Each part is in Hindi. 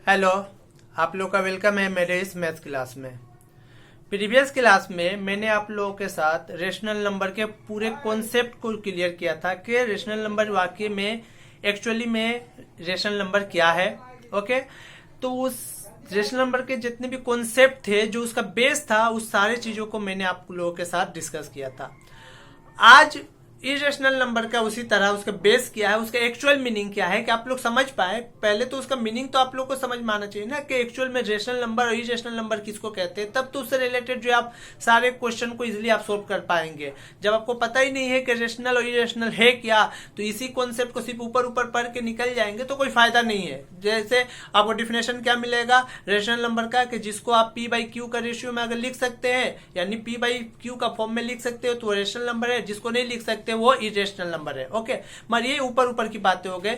हेलो। आप लोग का वेलकम है मेरे इस मैथ क्लास में। प्रीवियस क्लास में मैंने आप लोगों के साथ रेशनल नंबर के पूरे कॉन्सेप्ट को क्लियर किया था कि रेशनल नंबर वाकई में एक्चुअली में रेशनल नंबर क्या है। ओके, तो उस रेशनल नंबर के जितने भी कॉन्सेप्ट थे, जो उसका बेस था, उस सारी चीजों को मैंने आप लोगों के साथ डिस्कस किया था। आज इरेशनल नंबर का उसी तरह उसका बेस क्या है, उसका एक्चुअल मीनिंग क्या है, कि आप लोग समझ पाए। पहले तो उसका मीनिंग तो आप लोग को समझ में आना चाहिए ना, कि एक्चुअल में रेशनल नंबर और इरेशनल नंबर किसको कहते हैं। तब तो उससे रिलेटेड जो आप सारे क्वेश्चन को इजीली आप सोल्व कर पाएंगे। जब आपको पता ही नहीं है कि रेशनल और इरेशनल है क्या, तो इसी कॉन्सेप्ट को सिर्फ ऊपर ऊपर पढ़ के निकल जाएंगे तो कोई फायदा नहीं है। जैसे आपको डिफिनेशन क्या मिलेगा रेशनल नंबर का, कि जिसको आप पी बाई क्यू का रेशियो में अगर लिख सकते हैं, यानी पी बाई क्यू का फॉर्म में लिख सकते हो तो रेशनल नंबर है। जिसको नहीं लिख सकते वो इरेशनल नंबर है। ओके, मगर ये ऊपर ऊपर की बातें हो गए।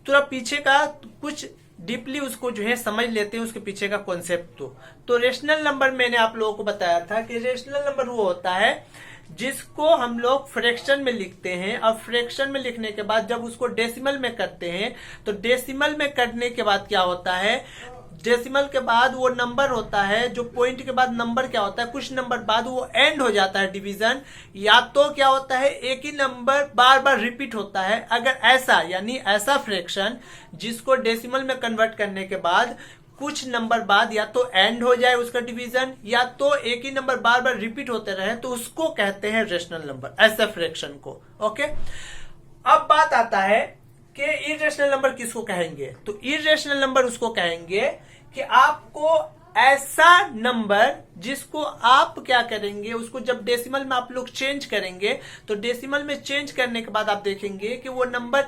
थोड़ा पीछे का कुछ डीपली उसको जो है समझ लेते हैं, उसके पीछे का कॉन्सेप्ट। तो रेशनल नंबर मैंने आप लोगों को बताया था कि रेशनल नंबर वो होता है जिसको हम लोग फ्रैक्शन में लिखते हैं, और फ्रैक्शन में लिखने के बाद जब उसको डेसिमल में करते हैं, तो डेसिमल में करने के बाद क्या होता है, डेसिमल के बाद वो नंबर होता है, जो पॉइंट के बाद नंबर क्या होता है, कुछ नंबर बाद वो एंड हो जाता है डिवीजन। या तो क्या होता है, एक ही नंबर बार बार रिपीट होता है। अगर ऐसा यानी ऐसा फ्रैक्शन जिसको डेसिमल में कन्वर्ट करने के बाद कुछ नंबर बाद या तो एंड हो जाए उसका डिवीजन, या तो एक ही नंबर बार बार रिपीट होते रहे, तो उसको कहते हैं रेशनल नंबर, ऐसा फ्रैक्शन को। ओके, अब बात आता है कि इरेशनल नंबर किसको कहेंगे। तो इरेशनल नंबर उसको कहेंगे कि आपको ऐसा नंबर जिसको आप क्या करेंगे, उसको जब डेसिमल में आप लोग चेंज करेंगे, तो डेसिमल में चेंज करने के बाद आप देखेंगे कि वो नंबर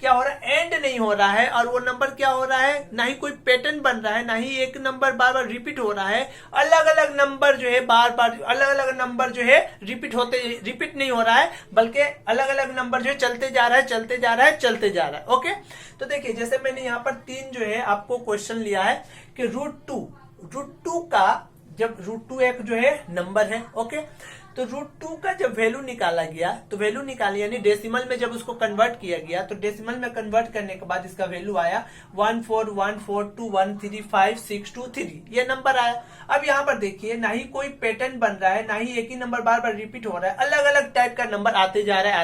क्या हो रहा है, एंड नहीं हो रहा है, और वो नंबर क्या हो रहा है, ना ही कोई पैटर्न बन रहा है, ना ही एक नंबर बार बार रिपीट हो रहा है। अलग अलग नंबर जो है बार बार अलग अलग नंबर जो है रिपीट नहीं हो रहा है, बल्कि अलग अलग नंबर जो है चलते जा रहा है चलते जा रहा है चलते जा रहा है। ओके, तो देखिए जैसे मैंने यहाँ पर 3 जो है आपको क्वेश्चन लिया है कि रूट टू का, जब रूट 2 एक जो है नंबर है। ओके, तो रूट 2 का जब वैल्यू निकाला गया, तो वैल्यू निकाली यानी डेसिमल में जब उसको कन्वर्ट किया गया, तो डेसिमल में कन्वर्ट करने के बाद इसका वैल्यू आया 1414213562 ये नंबर आया। अब यहाँ पर देखिए ना ही कोई पैटर्न बन रहा है, ना ही एक ही नंबर बार बार रिपीट हो रहा है, अलग अलग टाइप का नंबर आते जा रहा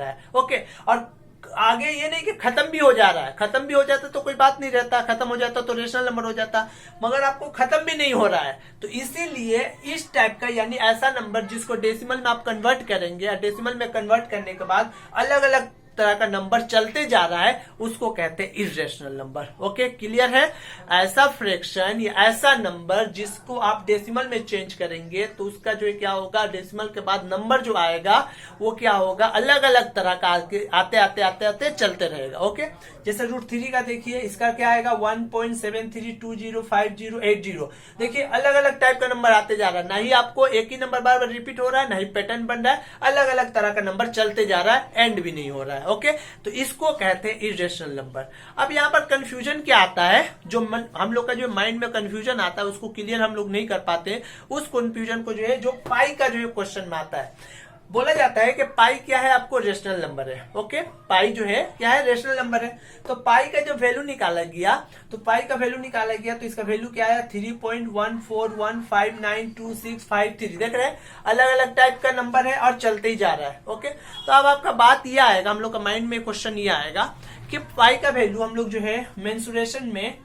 है। ओके, और आगे ये नहीं कि खत्म भी हो जा रहा है, खत्म भी हो जाता तो कोई बात नहीं रहता, खत्म हो जाता तो रेशनल नंबर हो जाता, मगर आपको खत्म भी नहीं हो रहा है। तो इसीलिए इस टाइप का यानी ऐसा नंबर जिसको डेसिमल में आप कन्वर्ट करेंगे, या डेसिमल में कन्वर्ट करने के बाद अलग अलग तरह का नंबर चलते जा रहा है, उसको कहते हैं इरेशनल नंबर। ओके, क्लियर है। ऐसा फ्रैक्शन या ऐसा नंबर जिसको आप डेसिमल में चेंज करेंगे, तो उसका जो क्या होगा, डेसिमल के बाद नंबर जो आएगा वो क्या होगा, अलग अलग तरह का आते आते चलते रहेगा। ओके, जैसे रूट 3 का देखिए, इसका क्या आएगा 1.73205080। देखिए अलग अलग टाइप का नंबर आते जा रहा है, ना ही आपको एक ही नंबर बार बार रिपीट हो रहा है, ना ही पैटर्न बन रहा है, अलग अलग तरह का नंबर चलते जा रहा है, एंड भी नहीं हो रहा है। ओके, तो इसको कहते हैं इरेशनल नंबर। अब यहाँ पर कंफ्यूजन क्या आता है, जो हम लोग का जो माइंड में कंफ्यूजन आता है उसको क्लियर हम लोग नहीं कर पाते, उस कंफ्यूजन को जो है जो पाई का जो है क्वेश्चन में आता है। बोला जाता है कि पाई क्या है, आपको रेशनल नंबर है। ओके, पाई जो है क्या है, रेशनल नंबर है। तो पाई का जब वैल्यू निकाला गया, तो पाई का वैल्यू निकाला गया, तो इसका वैल्यू क्या आया 3.1415922653। देख रहे हैं अलग अलग टाइप का नंबर है और चलते ही जा रहा है। ओके, तो अब आपका बात यह आएगा, हम लोग का माइंड में क्वेश्चन ये आएगा कि पाई का वैल्यू हम लोग जो है मेंसुरेशन में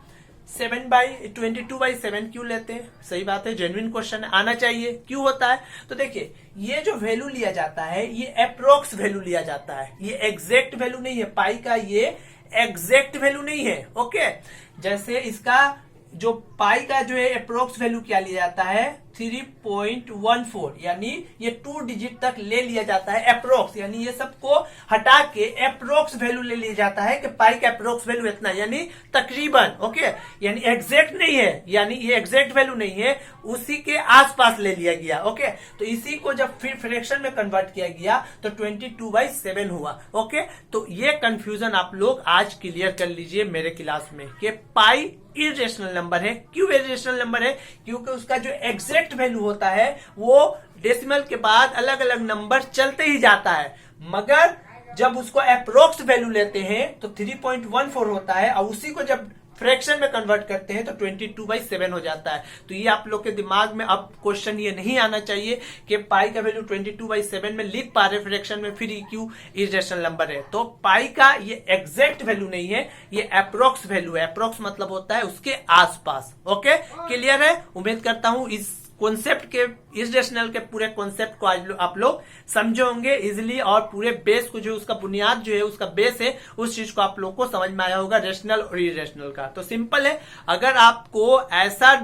7/22/7 क्यों लेते हैं। सही बात है, जेन्युइन क्वेश्चन आना चाहिए, क्यों होता है। तो देखिए ये जो वैल्यू लिया जाता है, ये अप्रोक्स वैल्यू लिया जाता है, ये एग्जैक्ट वैल्यू नहीं है पाई का, ये एग्जैक्ट वैल्यू नहीं है। ओके, जैसे इसका जो पाई का जो है अप्रोक्स वैल्यू क्या लिया जाता है 3.14, यानी ये 2 डिजिट तक ले लिया जाता है अप्रोक्स, यानी ये सबको हटा के अप्रोक्स वैल्यू ले लिया जाता है कि पाई का अप्रोक्स वैल्यू इतना, यानी तकरीबन। ओके, यानी एग्जैक्ट नहीं है, यानी ये एग्जैक्ट वैल्यू नहीं है, उसी के आसपास ले लिया गया। ओके, तो इसी को जब फिर फ्रैक्शन में कन्वर्ट किया गया तो 22/7 हुआ। ओके, तो ये कंफ्यूजन आप लोग आज क्लियर कर लीजिए मेरे क्लास में कि पाई इरेशनल नंबर है। क्यों इरेशनल नंबर है, क्योंकि उसका जो एग्जैक्ट वैल्यू होता है वो डेसिमल के बाद अलग अलग नंबर चलते ही जाता है, मगर जब उसको अप्रोक्स वैल्यू लेते हैं तो 3.14 होता है, और उसी को जब फ्रैक्शन में कन्वर्ट करते हैं तो 22/7 हो जाता है। तो ये आप लोग के दिमाग में अब क्वेश्चन ये नहीं आना चाहिए कि पाई का वैल्यू 22/7 में लिख पा रहे फ्रैक्शन में, फिर क्यों इरेशनल नंबर है। तो पाई का ये एग्जैक्ट वैल्यू नहीं है, ये अप्रोक्स वैल्यू है। अप्रोक्स मतलब होता है उसके आसपास। ओके, क्लियर है। उम्मीद करता हूं इस कॉन्सेप्ट के, इस रेशनल के पूरे कॉन्सेप्ट को आज आप लोग समझे होंगे इजिली, और पूरे बेस को जो उसका बुनियाद जो है, उसका बेस है, उस चीज को आप लोग को समझ में आया होगा रेशनल और इरेशनल का। तो सिंपल है, अगर आपको ऐसा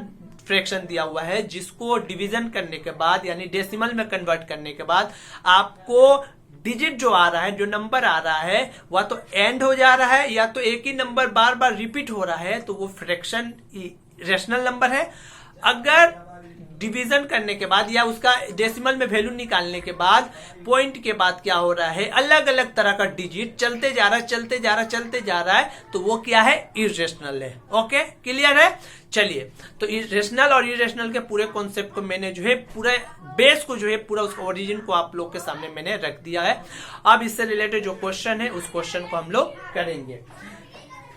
फ्रैक्शन दिया हुआ है जिसको डिवीजन करने के बाद यानी डेसिमल में कन्वर्ट करने के बाद आपको डिजिट जो आ रहा है, जो नंबर आ रहा है, वह तो एंड हो जा रहा है या तो एक ही नंबर बार बार रिपीट हो रहा है, तो वो फ्रैक्शन रेशनल नंबर है। अगर डिवीजन करने के बाद या उसका डेसिमल में वैल्यू निकालने के बाद पॉइंट के बाद क्या हो रहा है, अलग अलग तरह का डिजिट चलते जा रहा है, चलते जा रहा है, चलते जा रहा है, तो वो क्या है, इरेशनल है। ओके, क्लियर है। चलिए, तो रेशनल और इरेशनल के पूरे कॉन्सेप्ट को मैंने जो है, पूरे बेस को जो है, पूरा उसका ओरिजिन को आप लोग के सामने मैंने रख दिया है। अब इससे रिलेटेड जो क्वेश्चन है उस क्वेश्चन को हम लोग करेंगे।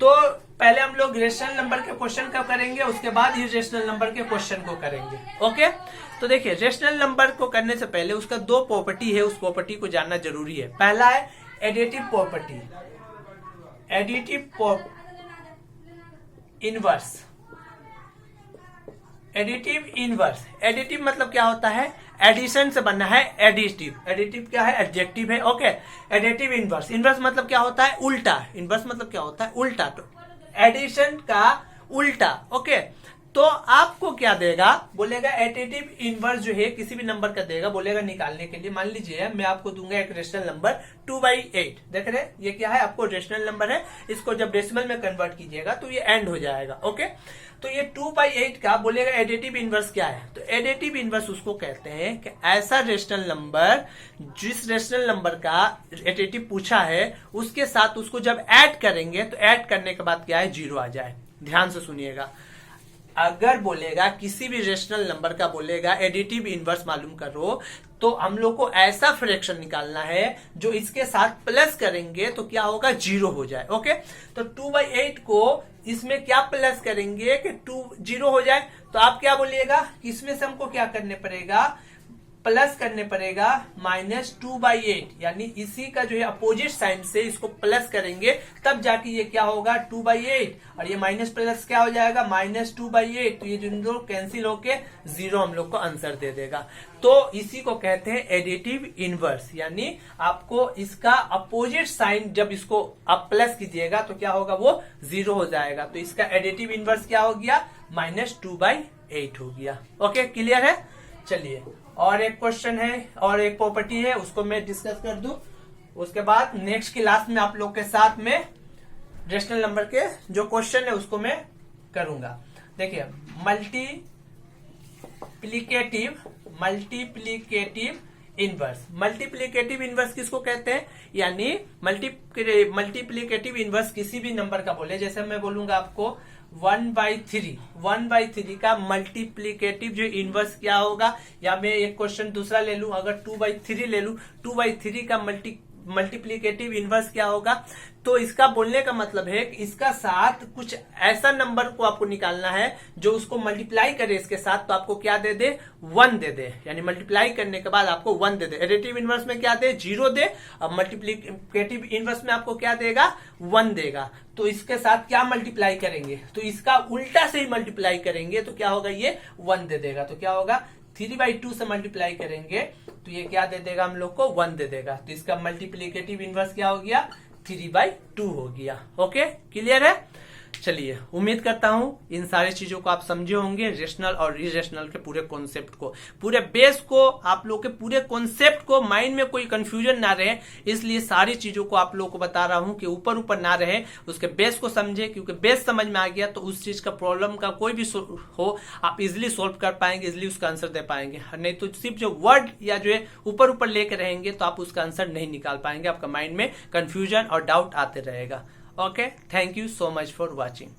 तो पहले हम लोग रेशनल नंबर के क्वेश्चन का करेंगे, उसके बाद इरेशनल नंबर के क्वेश्चन को करेंगे। ओके, तो देखिए रेशनल नंबर को करने से पहले उसका दो प्रॉपर्टी है, उस प्रॉपर्टी को जानना जरूरी है। पहला है additive property, additive inverse, additive inverse. Additive मतलब क्या होता है, एडिशन से बनना है एडिटिव। एडिटिव क्या है, एडजेक्टिव है। Okay, additive inverse. इनवर्स मतलब क्या होता है, उल्टा। इनवर्स मतलब क्या होता है, उल्टा। तो एडिशन का उल्टा। ओके, तो आपको क्या देगा, बोलेगा एडिटिव इनवर्स जो है किसी भी नंबर का देगा, बोलेगा निकालने के लिए। मान लीजिए मैं आपको दूंगा एक रेशनल नंबर 2/8। देख रहे, ये क्या है, आपको रेशनल नंबर है, इसको जब डेसिमल में कन्वर्ट कीजिएगा तो ये एंड हो जाएगा। ओके, तो ये 2/8 का बोलेगा एडिटिव इनवर्स क्या है। तो एडिटिव इनवर्स उसको कहते हैं कि ऐसा रेशनल नंबर जिस रेशनल नंबर का एडिटिव पूछा है उसके साथ उसको जब ऐड करेंगे तो ऐड करने के बाद क्या है, 0 आ जाए। ध्यान से सुनिएगा, अगर बोलेगा किसी भी रेशनल नंबर का बोलेगा एडिटिव इनवर्स मालूम करो, तो हम लोग को ऐसा फ्रैक्शन निकालना है जो इसके साथ प्लस करेंगे तो क्या होगा, 0 हो जाए। ओके, तो 2/8 को इसमें क्या प्लस करेंगे कि 0 हो जाए। तो आप क्या बोलिएगा कि इसमें से हमको क्या करने पड़ेगा, प्लस करने पड़ेगा -2/8, यानी इसी का जो है अपोजिट साइन से इसको प्लस करेंगे तब जाके ये क्या होगा, 2/8, और ये माइनस प्लस क्या हो जाएगा, -2/8। तो ये जो कैंसिल होके 0 हम लोग को आंसर दे देगा। तो इसी को कहते हैं एडिटिव इनवर्स, यानी आपको इसका अपोजिट साइन जब इसको आप प्लस कीजिएगा तो क्या होगा, वो 0 हो जाएगा। तो इसका एडिटिव इनवर्स क्या हो गया, -2/8 हो गया। ओके, क्लियर है। चलिए, और एक क्वेश्चन है और एक प्रॉपर्टी है, उसको मैं डिस्कस कर दूं, उसके बाद नेक्स्ट क्लास में आप लोग के साथ में रेशनल नंबर के जो क्वेश्चन है उसको मैं करूंगा। देखिए, मल्टीप्लीकेटिव इनवर्स। मल्टीप्लीकेटिव इनवर्स किसको कहते हैं, यानी मल्टीप्लीकेटिव इनवर्स किसी भी नंबर का बोले, जैसे मैं बोलूंगा आपको 1/3 का मल्टीप्लीकेटिव जो इनवर्स क्या होगा, या मैं एक क्वेश्चन दूसरा ले लूं, अगर 2/3 ले लूं, 2/3 का मल्टीप्लीकेटिव इनवर्स क्या होगा। तो इसका बोलने का मतलब है कि इसका साथ कुछ ऐसा नंबर को आपको निकालना है जो उसको मल्टीप्लाई करे इसके साथ, तो आपको क्या दे दे, 1 दे दे, यानी मल्टीप्लाई करने के बाद आपको 1 दे दे। एडिटिव इनवर्स में क्या दे, 0 दे, और मल्टीप्लीकेटिव इनवर्स में आपको क्या देगा, 1 देगा। तो इसके साथ क्या मल्टीप्लाई करेंगे, तो इसका उल्टा से ही मल्टीप्लाई करेंगे तो क्या होगा, ये 1 दे देगा। तो क्या होगा, 3/2 से मल्टीप्लाई करेंगे तो ये क्या दे देगा, हम लोग को 1 दे देगा। तो इसका मल्टीप्लीकेटिव इनवर्स क्या हो गया, 3/2 हो गया। ओके, क्लियर है। चलिए, उम्मीद करता हूं इन सारी चीजों को आप समझे होंगे, रेशनल और इरेशनल के पूरे कॉन्सेप्ट को, पूरे बेस को, आप लोग के पूरे कॉन्सेप्ट को, माइंड में कोई कंफ्यूजन ना रहे, इसलिए सारी चीजों को आप लोग को बता रहा हूं कि ऊपर ऊपर ना रहे, उसके बेस को समझे, क्योंकि बेस समझ में आ गया तो उस चीज का प्रॉब्लम का कोई भी हो आप इजिली सोल्व कर पाएंगे, इजिली उसका आंसर दे पाएंगे। नहीं तो सिर्फ जो वर्ड या जो है ऊपर ऊपर लेके रहेंगे तो आप उसका आंसर नहीं निकाल पाएंगे, आपका माइंड में कंफ्यूजन और डाउट आते रहेगा। Okay, thank you so much for watching.